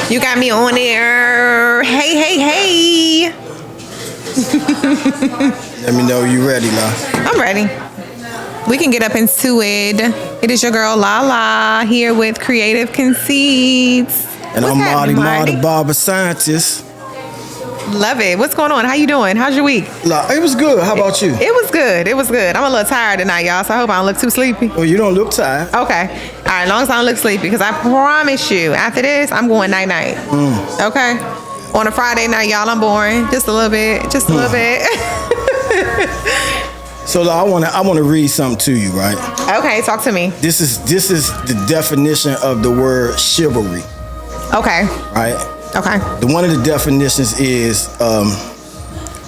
You got me on there. Hey, hey, hey. Let me know you ready, La. I'm ready. We can get up into it. It is your girl LALA here with Creative Conceits. And I'm Marty, the barber scientist. Love it. What's going on? How you doing? How's your week? It was good. How about you? It was good. It was good. I'm a little tired tonight, y'all, so I hope I don't look too sleepy. Well, you don't look tired. Okay. All right, as long as I don't look sleepy, because I promise you, after this, I'm going night-night. Okay? On a Friday night, y'all, I'm boring. Just a little bit. Just a little bit. So I want to read something to you, right? Okay, talk to me. This is the definition of the word chivalry. Okay. Right? Okay. One of the definitions is, let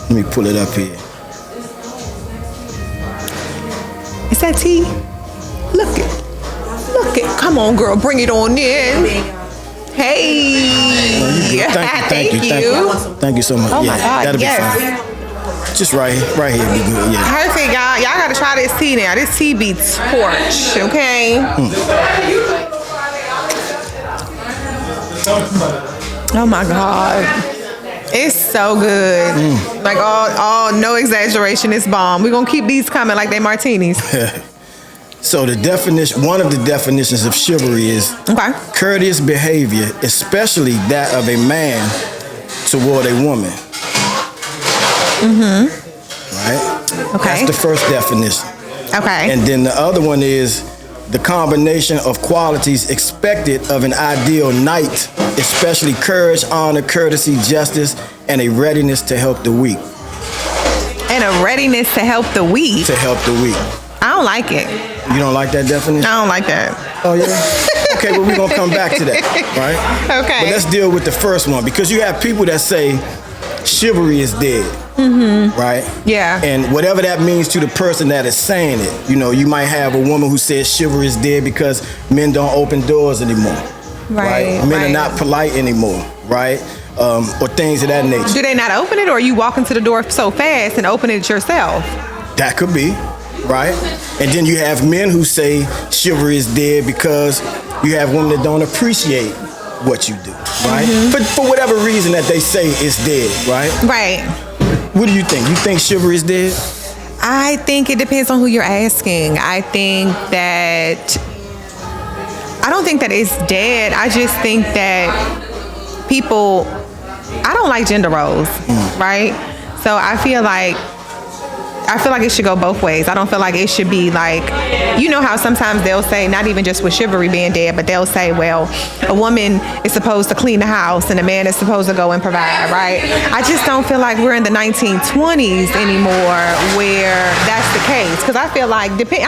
me pull it up here. Is that tea? Look it. Look it. Come on, girl. Bring it on in. Hey. Thank you. Thank you so much. Oh, my God. That'll be fine. Just right here be good. Yeah. Perfect, y'all. Y'all got to try this tea now. This tea be torch, okay? Oh my God. It's so good. Like all no exaggeration, it's bomb. We're gonna keep these coming like they martinis. So the definition, one of the definitions of chivalry is courteous behavior, especially that of a man toward a woman. Right? Okay. That's the first definition. Okay. And then the other one is the combination of qualities expected of an ideal knight, especially courage, honor, courtesy, justice, and a readiness to help the weak. And a readiness to help the weak? To help the weak. I don't like it. You don't like that definition? I don't like that. Oh, yeah? Okay, well, we're going to come back to that, right? Okay. But let's deal with the first one, because you have people that say chivalry is dead. Right? Yeah. And whatever that means to the person that is saying it, you might have a woman who says chivalry is dead because men don't open doors anymore. Right? Men are not polite anymore, right? Or things of that nature. Do they not open it, or you walk into the door so fast and open it yourself? That could be, right? And then you have men who say chivalry is dead because you have women that don't appreciate what you do, right? For whatever reason that they say it's dead, right? Right. What do you think? You think chivalry is dead? I think it depends on who you're asking. I don't think that it's dead. I just think that people, I don't like gender roles, right? So I feel like it should go both ways. I don't feel like it should be like, you know how sometimes they'll say, not even just with chivalry being dead, but they'll say, well, a woman is supposed to clean the house and a man is supposed to go and provide, right? I just don't feel like we're in the 1920s anymore where that's the case. Because I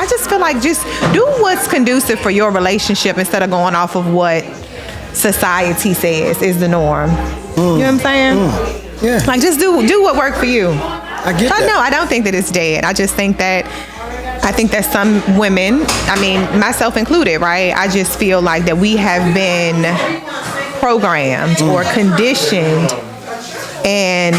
just feel like just do what's conducive for your relationship instead of going off of what society says is the norm. You know what I'm saying? Yeah. Like just do what worked for you. I get that. No, I don't think that it's dead. I just think that some women, I mean, myself included, right? I just feel like that we have been programmed or conditioned and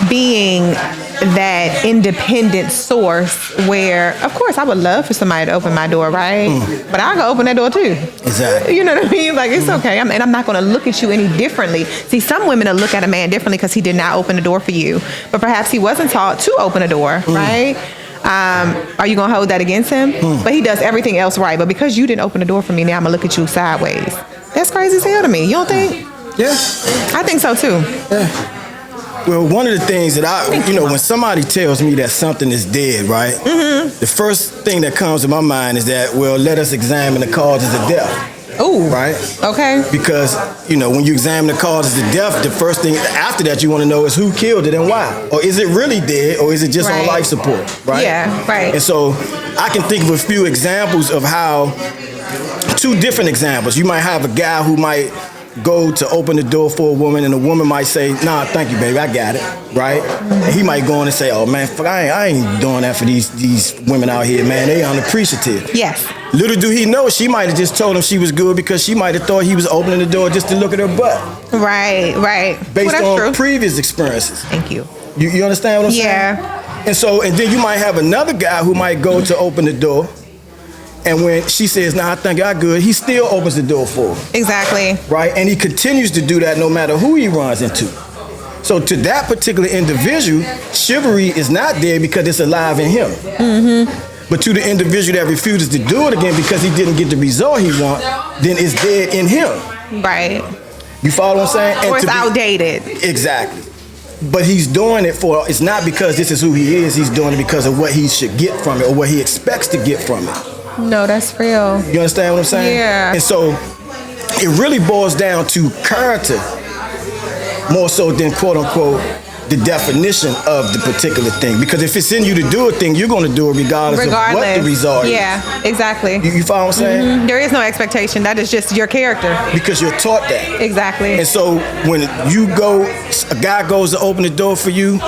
being that independent source where, of course, I would love for somebody to open my door, right? But I'll go open that door too. Exactly. You know what I mean? Like, it's okay. And I'm not going to look at you any differently. See, some women will look at a man differently because he did not open the door for you. But perhaps he wasn't taught to open a door, right? Are you going to hold that against him? But he does everything else right. But because you didn't open the door for me, now I'm going to look at you sideways. That's crazy as hell to me. You don't think? Yeah. I think so too. Yeah. Well, one of the things that when somebody tells me that something is dead, right? The first thing that comes to my mind is that, well, let us examine the causes of death. Ooh. Right? Okay. Because, when you examine the causes of death, the first thing after that you want to know is who killed it and why. Or is it really dead, or is it just on life support, right? Yeah, right. And so I can think of a few examples of two different examples. You might have a guy who might go to open the door for a woman, and the woman might say, nah, thank you, baby, I got it, right? And he might go on and say, oh, man, I ain't doing that for these women out here, man. They unappreciative. Yes. Little do he know, she might have just told him she was good because she might have thought he was opening the door just to look at her butt. Right. Based on true. previous experiences. Thank you. You understand what I'm saying? Yeah. And then you might have another guy who might go to open the door, And when she says, "Nah, I think I good," he still opens the door for her. Exactly. Right? And he continues to do that no matter who he runs into. So to that particular individual, chivalry is not there because it's alive in him. But to the individual that refuses to do it again because he didn't get the result he wants, then it's dead in him. Right. You follow what I'm saying? Or it's outdated. Exactly. But he's doing it it's not because this is who he is, he's doing it because of what he should get from it or what he expects to get from it. No, that's real. You understand what I'm saying? Yeah. And so it really boils down to character more so than quote unquote the definition of the particular thing. Because if it's in you to do a thing, you're going to do it regardless of what the result is. Yeah, exactly. You follow what I'm saying? There is no expectation. That is just your character. Because you're taught that. Exactly. And so when a guy goes to open the door for you,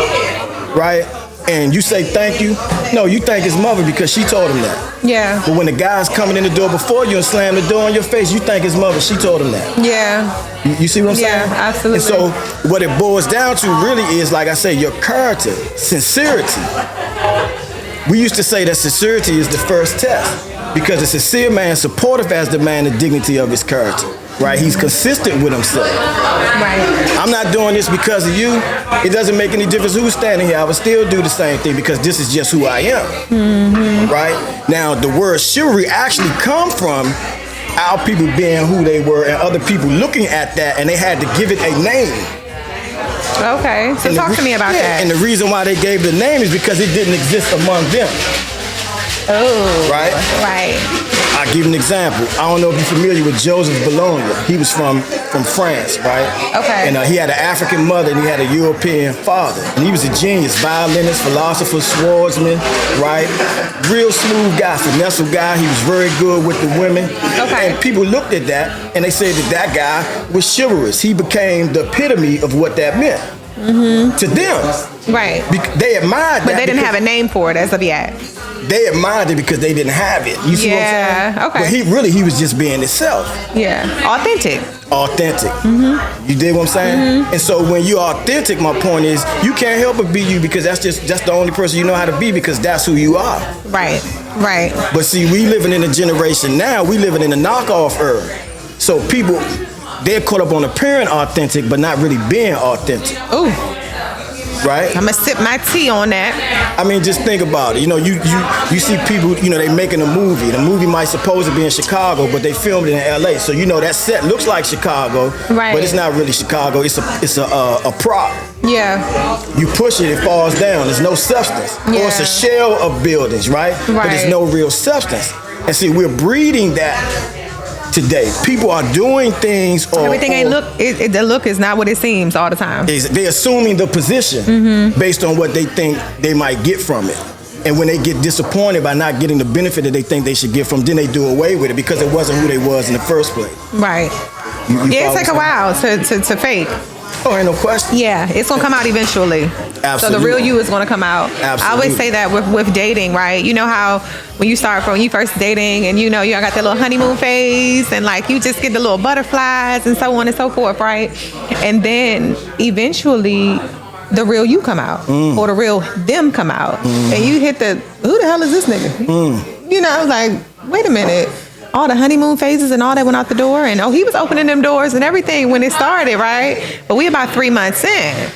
right? And you say thank you. No, you thank his mother because she told him that. Yeah. But when the guy's coming in the door before you and slam the door in your face, you thank his mother. She told him that. Yeah. You see what I'm saying? Yeah, absolutely. And so what it boils down to really is, like I say, your character, sincerity. We used to say that sincerity is the first test because a sincere man, supportive as the man, the dignity of his character. Right? He's consistent with himself. Right. I'm not doing this because of you. It doesn't make any difference who's standing here. I would still do the same thing because this is just who I am. Right? Now, the word chivalry actually come from our people being who they were and other people looking at that, and they had to give it a name. Okay. So talk to me about that. And the reason why they gave the name is because it didn't exist among them. Oh. Right? Right. I'll give you an example. I don't know if you're familiar with Joseph Bologna. He was from France, right? Okay. And he had an African mother and he had a European father. And he was a genius, violinist, philosopher, swordsman, right? Real smooth guy, finesse guy. He was very good with the women. Okay. And people looked at that and they said that guy was chivalrous. He became the epitome of what that meant. To them. Right. They admired that. But they didn't have a name for it as of yet. They admired it because they didn't have it. You see what I'm saying? Okay. But he was just being himself. Yeah. Authentic. You dig what I'm saying? And so when you're authentic, my point is, you can't help but be you because that's the only person you know how to be because that's who you are. Right. Right. But see, we living in a generation now, we living in a knockoff era. So people, they're caught up on appearing authentic, but not really being authentic. Ooh. Right? I'm gonna sip my tea on that. I mean, just think about it. You know, you see people, you know, they making a movie. The movie might supposed to be in Chicago, but they filmed it in LA. So you know that set looks like Chicago, right? But it's not really Chicago. It's a prop. Yeah. You push it, it falls down. There's no substance. Yeah. Or it's a shell of buildings, right? But there's no real substance. And see, we're breeding that today. People are doing things. Everything ain't look. The look is not what it seems all the time. They're assuming the position based on what they think they might get from it. And when they get disappointed by not getting the benefit that they think they should get from, then they do away with it because it wasn't who they was in the first place. Right. Yeah, it take a while to fake. Oh, ain't no question. Yeah, it's gonna come out eventually. Absolutely. So the real you is gonna come out. Absolutely. I always say that with dating, right? You know how when you first dating and you know you got that little honeymoon phase and like you just get the little butterflies and so on and so forth, right? And then eventually the real you come out or the real them come out and you hit who the hell is this nigga? You know, like, wait a minute. All the honeymoon phases and all that went out the door, and he was opening them doors and everything when it started, right? But we about 3 months in,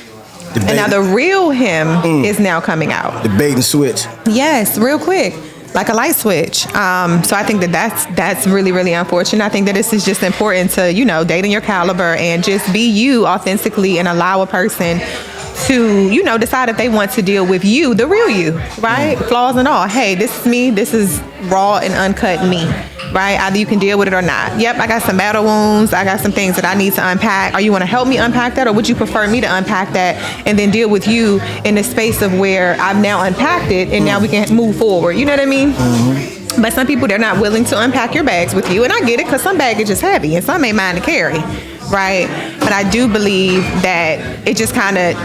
and now the real him is now coming out. The bait and switch. Yes, real quick, like a light switch. So I think that's really, really unfortunate. I think that this is just important to date in your caliber and just be you authentically and allow a person to decide if they want to deal with you, the real you, right? Flaws and all. Hey, this is me. This is raw and uncut me. Right? Either you can deal with it or not. Yep, I got some battle wounds. I got some things that I need to unpack. Are you want to help me unpack that, or would you prefer me to unpack that and then deal with you in the space of where I've now unpacked it and now we can move forward? You know what I mean? But some people, they're not willing to unpack your bags with you, and I get it because some baggage is heavy and some ain't mine to carry, right? But I do believe that it just kind of,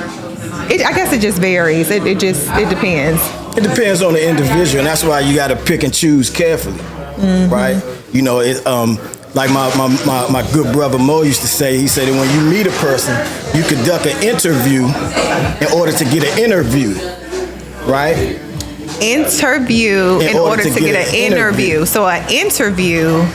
I guess it just varies. It depends. It depends on the individual, and that's why you got to pick and choose carefully. Right? Like my good brother Mo used to say, he said that when you meet a person, you conduct an interview in order to get an interview, right? interview in order to get an interview. So an interview.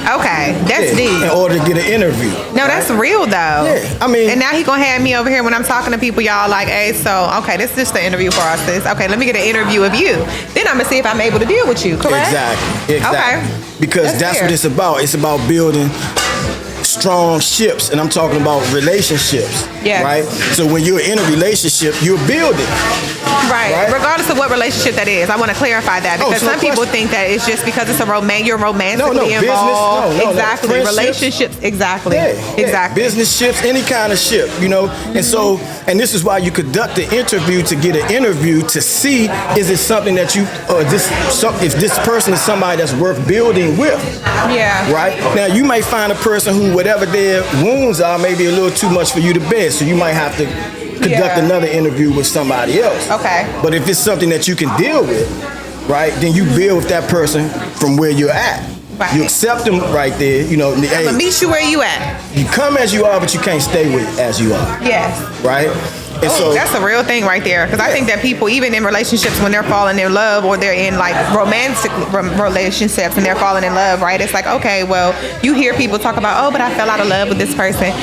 Okay, that's deep. In order to get an interview. No, that's real though. Yeah, I mean. And now he gonna have me over here when I'm talking to people, y'all like, hey, so, okay, this is just the interview process. Okay, let me get an interview of you. Then I'm gonna see if I'm able to deal with you, correct? Exactly. Okay. Because that's what it's about. It's about building strong ships, and I'm talking about relationships. Yeah. Right? So when you're in a relationship, you're building. Right. Regardless of what relationship that is. I want to clarify that because some people think that it's just because it's you're romantically involved. Business, exactly. Relationships. Exactly. Exactly. Business ships, any kind of ship, you know. And so, and this is why you conduct the interview to get an interview to see is it something that you, if this person is somebody that's worth building with. Yeah. Right? Now, you might find a person who, whatever their wounds are, may be a little too much for you to bear. So you might have to conduct another interview with somebody else. Okay. But if it's something that you can deal with, right, then you build with that person from where you're at. Right. You accept them right there, you know. I'm gonna meet you where you at. You come as you are, but you can't stay with as you are. Yes. Right? And so that's a real thing right there. Because I think that people, even in relationships, when they're falling in love or they're in like romantic relationships and they're falling in love, right? It's like, okay, well, you hear people talk about, oh, but I fell out of love with this person.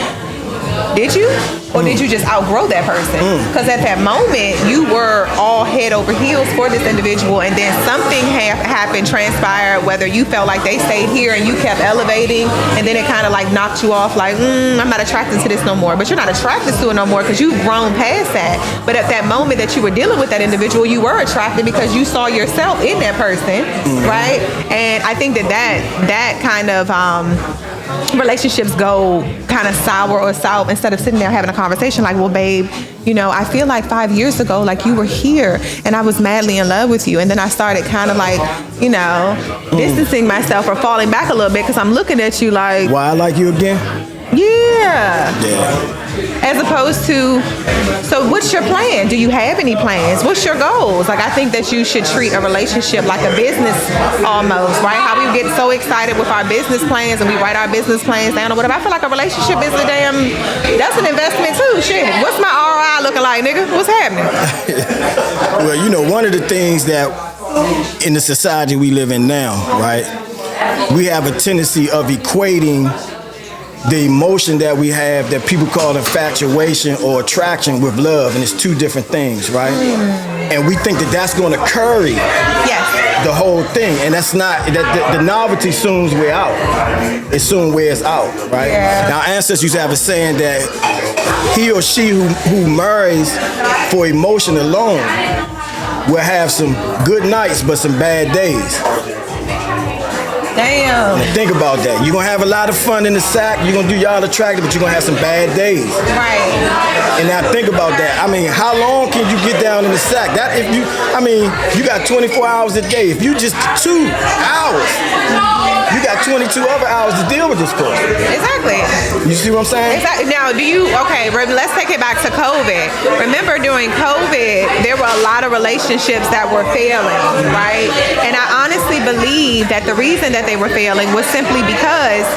Did you? Or did you just outgrow that person? Because at that moment, you were all head over heels for this individual, and then something happened, transpired, whether you felt like they stayed here and you kept elevating, and then it kind of like knocked you off like, I'm not attracted to this no more. But you're not attracted to it no more because you've grown past that. But at that moment that you were dealing with that individual, you were attracted because you saw yourself in that person, right? And I think that kind of relationships go kind of sour or south instead of sitting there having a conversation like, well, babe, you know, I feel like 5 years ago, like you were here and I was madly in love with you. And then I started kind of like, you know, distancing myself or falling back a little bit because I'm looking at you like. Why I like you again? Yeah. As opposed to, so what's your plan? Do you have any plans? What's your goals? Like, I think that you should treat a relationship like a business almost, right? How we get so excited with our business plans and we write our business plans down or whatever. I feel like a relationship is that's an investment too. Shit, what's my ROI looking like, nigga? What's happening? Well, you know, one of the things that in the society we live in now, right? We have a tendency of equating the emotion that we have that people call infatuation or attraction with love, and it's two different things, right? And we think that that's going to curry the whole thing, and that's not. The novelty soon wears out. It soon wears out, right? Yeah. Now, ancestors used to have a saying that he or she who marries for emotion alone will have some good nights but some bad days. Damn. Now think about that. You're going to have a lot of fun in the sack. You're going to do y'all attractive, but you're going to have some bad days. Right. And now think about that. I mean, how long can you get down in the sack? You got 24 hours a day. If you just 2 hours, you got 22 other hours to deal with this person. Exactly. You see what I'm saying? Exactly. Now, let's take it back to COVID. Remember during COVID, there were a lot of relationships that were failing, right? And I honestly believe that the reason that they were failing was simply because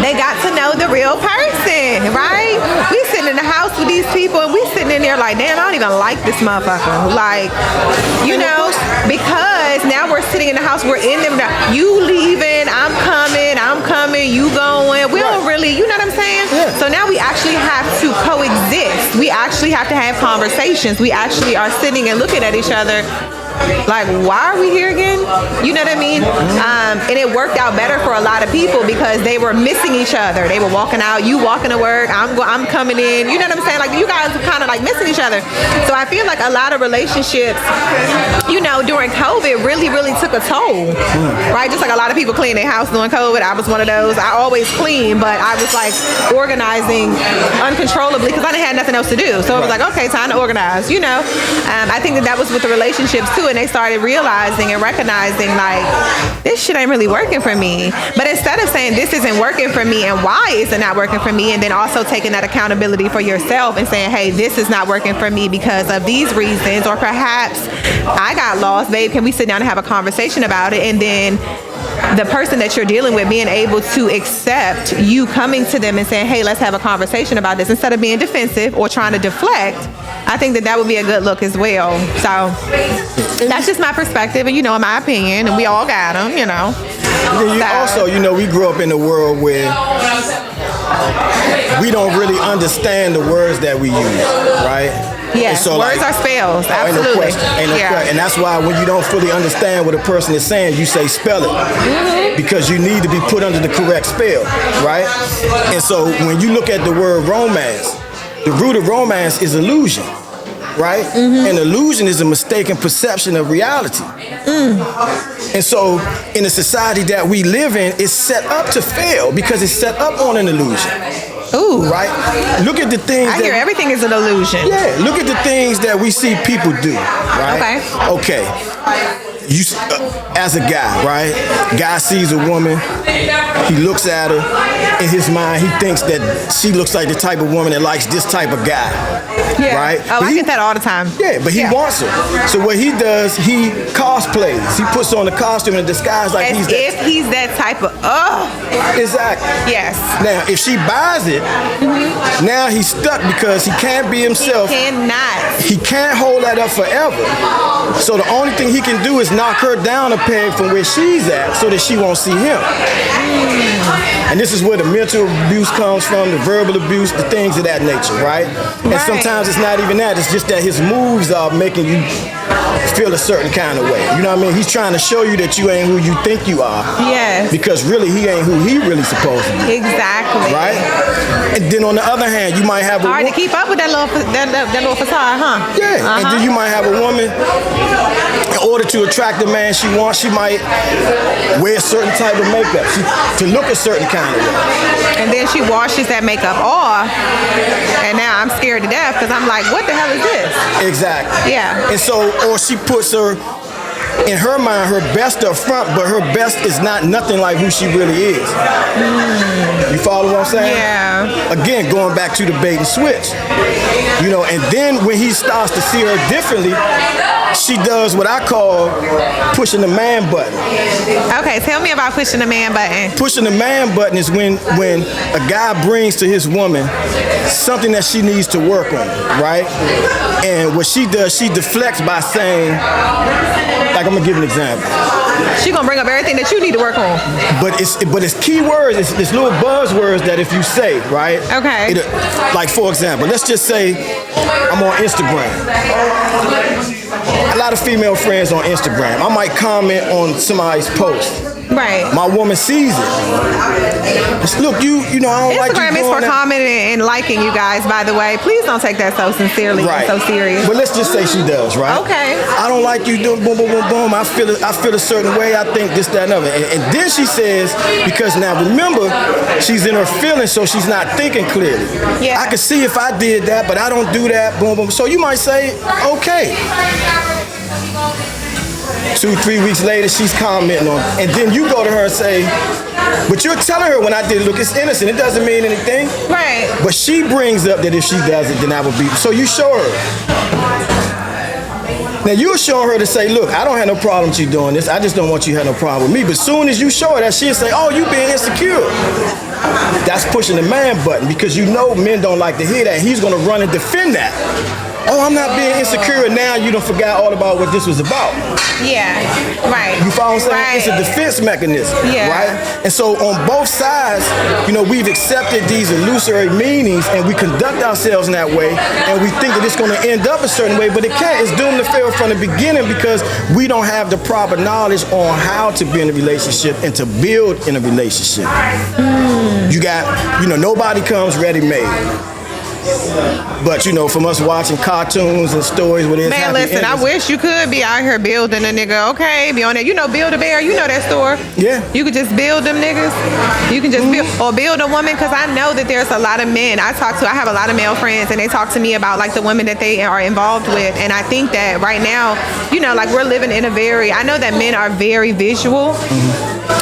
they got to know the real person, right? We sitting in the house with these people and we sitting in there like, damn, I don't even like this motherfucker. Like, you know, because now we're sitting in the house, we're in them, you leaving, I'm coming, you going. We don't really, you know what I'm saying? Yeah. So now we actually have to coexist. We actually have to have conversations. We actually are sitting and looking at each other like, why are we here again? You know what I mean? And it worked out better for a lot of people because they were missing each other. They were walking out, you walking to work, I'm coming in. You know what I'm saying? Like, you guys were kind of like missing each other. So I feel like a lot of relationships, you know, during COVID really, really took a toll, right? Just like a lot of people clean their house during COVID. I was one of those. I always clean, but I was like organizing uncontrollably because I didn't have nothing else to do. So it was like, okay, time to organize, you know? I think that was with the relationships too. And they started realizing and recognizing like, this shit ain't really working for me. But instead of saying this isn't working for me and why is it not working for me, and then also taking that accountability for yourself and saying, hey, this is not working for me because of these reasons, or perhaps I got lost, babe, can we sit down and have a conversation about it? And then the person that you're dealing with being able to accept you coming to them and saying, hey, let's have a conversation about this, instead of being defensive or trying to deflect. I think that would be a good look as well. So That's just my perspective, and in my opinion, and we all got them, And then also, we grew up in a world where we don't really understand the words that we use, right? Yes, so words are spells, absolutely. Ain't no question. And that's why when you don't fully understand what a person is saying, you say spell it. Because you need to be put under the correct spell, right? And so when you look at the word romance, the root of romance is illusion, right? And illusion is a mistaken perception of reality. And so in the society that we live in, it's set up to fail because it's set up on an illusion. Ooh. Right? Look at the things I hear everything is an illusion. Yeah, look at the things that we see people do, right? Okay. You, as a guy, right? Guy sees a woman, he looks at her. In his mind, he thinks that she looks like the type of woman that likes this type of guy, right? Oh, I get that all the time. Yeah, but he wants her. So what he does, he cosplays. He puts on the costume and disguise like he's that type of. Exactly. Yes. Now, if she buys it, now he's stuck because he can't be himself. He cannot. He can't hold that up forever. So the only thing he can do is knock her down a peg from where she's at so that she won't see him. And this is where the mental abuse comes from, the verbal abuse, the things of that nature, right? And sometimes it's not even that. It's just that his moves are making you feel a certain kind of way. You know what I mean? He's trying to show you that you ain't who you think you are. Yes. Because really, he ain't who he really supposed to be. Exactly. Right? And then on the other hand, you might have a hard to keep up with that little facade, huh? Yeah. And then you might have a woman, in order to attract the man she wants, she might wear a certain type of makeup to look a certain kind of way. And then she washes that makeup off, and now I'm scared to death because I'm like, what the hell is this? Exactly. Yeah. And so, or she puts her, in her mind, her best up front, but her best is not nothing like who she really is. You follow what I'm saying? Yeah. Again, going back to the bait and switch. And then when he starts to see her differently, she does what I call pushing the man button. Okay, tell me about pushing the man button. Pushing the man button is when a guy brings to his woman something that she needs to work on, right? And what she does, she deflects by saying, like, I'm gonna give an example. She gonna bring up everything that you need to work on. But it's key words, it's little buzzwords that if you say, right? Okay. Like, for example, let's just say I'm on Instagram. A lot of female friends on Instagram. I might comment on somebody's post. Right. My woman sees it. Look, I don't like you Instagram is for commenting and liking, you guys, by the way. Please don't take that so sincerely and so serious. But let's just say she does, right? Okay. I don't like you doing boom, boom, boom, boom. I feel a certain way. I think this, that, and other. And then she says, because now remember, she's in her feelings, so she's not thinking clearly. Yeah. I can see if I did that, but I don't do that, boom, boom. So you might say, okay. 2-3 weeks later, she's commenting on it. And then you go to her and say, but you're telling her when I did it, look, it's innocent. It doesn't mean anything. Right. But she brings up that if she does it, then I will be. So you show her. Now you're showing her to say, look, I don't have no problem with you doing this. I just don't want you to have no problem with me. But as soon as you show her that, she'll say, oh, you being insecure. That's pushing the man button because men don't like to hear that. He's going to run and defend that. Oh, I'm not being insecure, and now you don't forget all about what this was about. Yeah, right. You follow what I'm saying? Right. It's a defense mechanism, right? And so on both sides, we've accepted these illusory meanings, and we conduct ourselves in that way, and we think that it's going to end up a certain way, but it can't. It's doomed to fail from the beginning because we don't have the proper knowledge on how to be in a relationship and to build in a relationship. You got, nobody comes ready-made. But from us watching cartoons and stories where there's man, listen, I wish you could be out here building a nigga. Okay, be on that. Build a bear. You know that store. Yeah. You could just build them niggas. You can just build a woman because I know that there's a lot of men I have a lot of male friends and they talk to me about like the women that they are involved with, and I think that right now, like we're living in I know that men are very visual.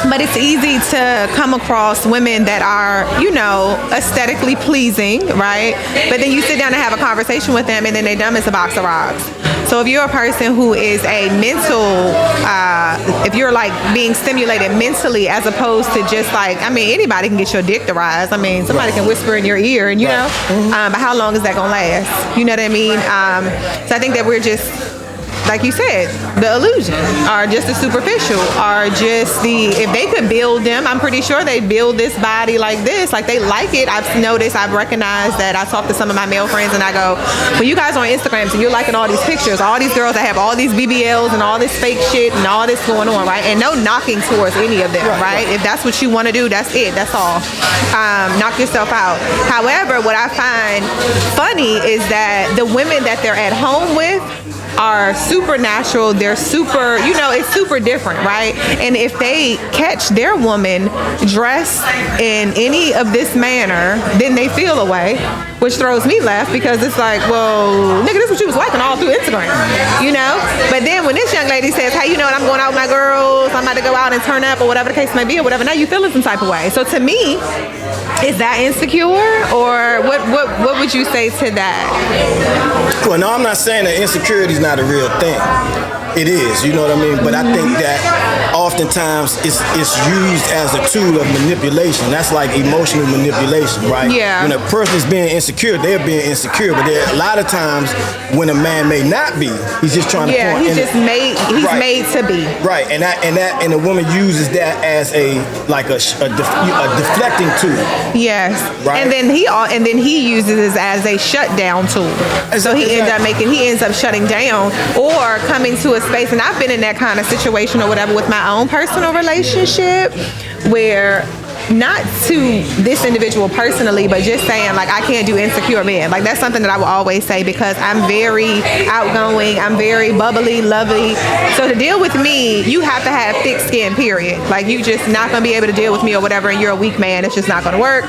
But it's easy to come across women that are, aesthetically pleasing, right? But then you sit down and have a conversation with them and then they dumb as a box of rocks. So if you're a person who is a mental, if you're like being stimulated mentally as opposed to just like, anybody can get your dick to rise. Somebody can whisper in your ear and but how long is that going to last? You know what I mean? So I think that we're just like you said, the illusion, or just the superficial, or just if they could build them, I'm pretty sure they build this body like this, like they like it. I've noticed, I've recognized that. I talk to some of my male friends and I go, when you guys are on Instagram and you're liking all these pictures, all these girls that have all these BBLs and all this fake shit and all this going on, right? And no knocking towards any of them, right? If that's what you want to do, that's it. That's all. Knock yourself out. However, what I find funny is that the women that they're at home with are supernatural. They're super, it's super different, right? And if they catch their woman dressed in any of this manner, then they feel away, which throws me left, because it's like, well, nigga, this is what you was liking all through Instagram, But then when this young lady says, hey, I'm going out with my girls, I'm about to go out and turn up, or whatever the case may be, or whatever, now you feeling some type of way. So to me, is that insecure, or what would you say to that? Well, no, I'm not saying that insecurity is not a real thing. It is, you know what I mean? But I think that oftentimes it's used as a tool of manipulation. That's like emotional manipulation, right? Yeah. When a person is being insecure, they're being insecure. But there a lot of times when a man may not be, he's just trying to point. He's made to be. Right, and the woman uses that as a deflecting tool. Yes. Right. And then he uses it as a shutdown tool. So he ends up shutting down or coming to a space, and I've been in that kind of situation or whatever with my own personal relationship, where not to this individual personally, but just saying, like, I can't do insecure men. Like, that's something that I will always say, because I'm very outgoing, I'm very bubbly, lovely. So to deal with me, you have to have thick skin, period. Like, you just not going to be able to deal with me or whatever, and you're a weak man. It's just not going to work.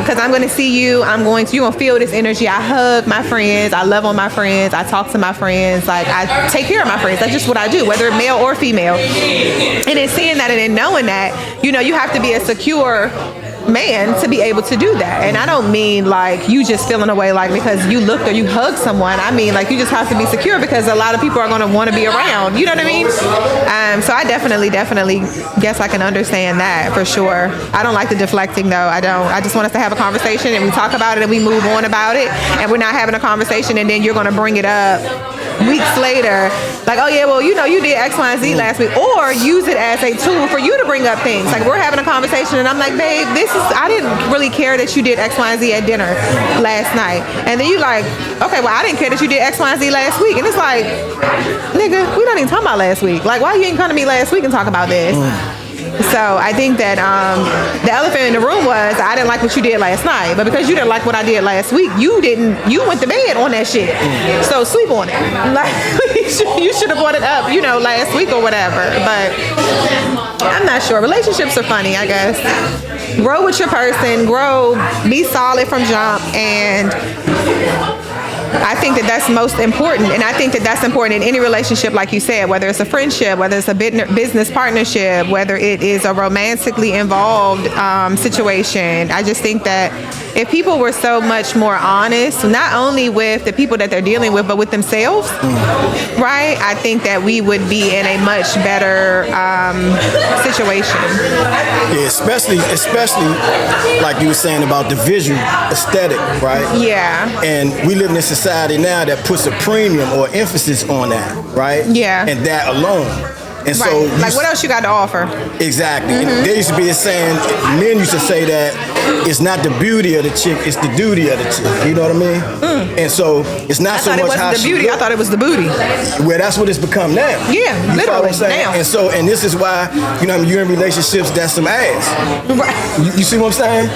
Because I'm going to see you, you're going to feel this energy. I hug my friends, I love on my friends, I talk to my friends, like, I take care of my friends. That's just what I do, whether male or female. And in seeing that and in knowing that, you have to be a secure man to be able to do that. And I don't mean like you just feeling away like because you looked or you hugged someone. I mean like you just have to be secure, because a lot of people are going to want to be around. You know what I mean? So I definitely guess I can understand that for sure. I don't like the deflecting though. I don't. I just want us to have a conversation and we talk about it and we move on about it, and we're not having a conversation and then you're going to bring it up weeks later, like, oh yeah, well, you did X, Y, and Z last week, or use it as a tool for you to bring up things. Like, we're having a conversation and I'm like, babe, I didn't really care that you did X, Y, and Z at dinner last night. And then you like, okay, well, I didn't care that you did X, Y, and Z last week. And it's like, nigga, we're not even talking about last week. Like, why you ain't come to me last week and talk about this? So I think that the elephant in the room was, I didn't like what you did last night, but because you didn't like what I did last week, you went to bed on that shit. So sleep on it. Like, you should have brought it up, last week or whatever. But I'm not sure. Relationships are funny, I guess. Grow with your person, be solid from jump, and I think that that's most important, and I think that that's important in any relationship, like you said, whether it's a friendship, whether it's a business partnership, whether it is a romantically involved situation. I just think that if people were so much more honest, not only with the people that they're dealing with, but with themselves, right? I think that we would be in a much better situation. Yeah, especially like you were saying about the visual aesthetic, right? Yeah. And we live in a society now that puts a premium or emphasis on that, right? Yeah. And that alone. And right. so, like, what else you got to offer? Exactly. Mm-hmm. There used to be a saying, men used to say that it's not the beauty of the chick, it's the duty of the chick. You know what I mean? And so it's not so much how she beauty. I thought it was the booty. Well, that's what it's become now. Yeah, you literally now. And this is why, you're in relationships that's some ass. Right. You see what I'm saying?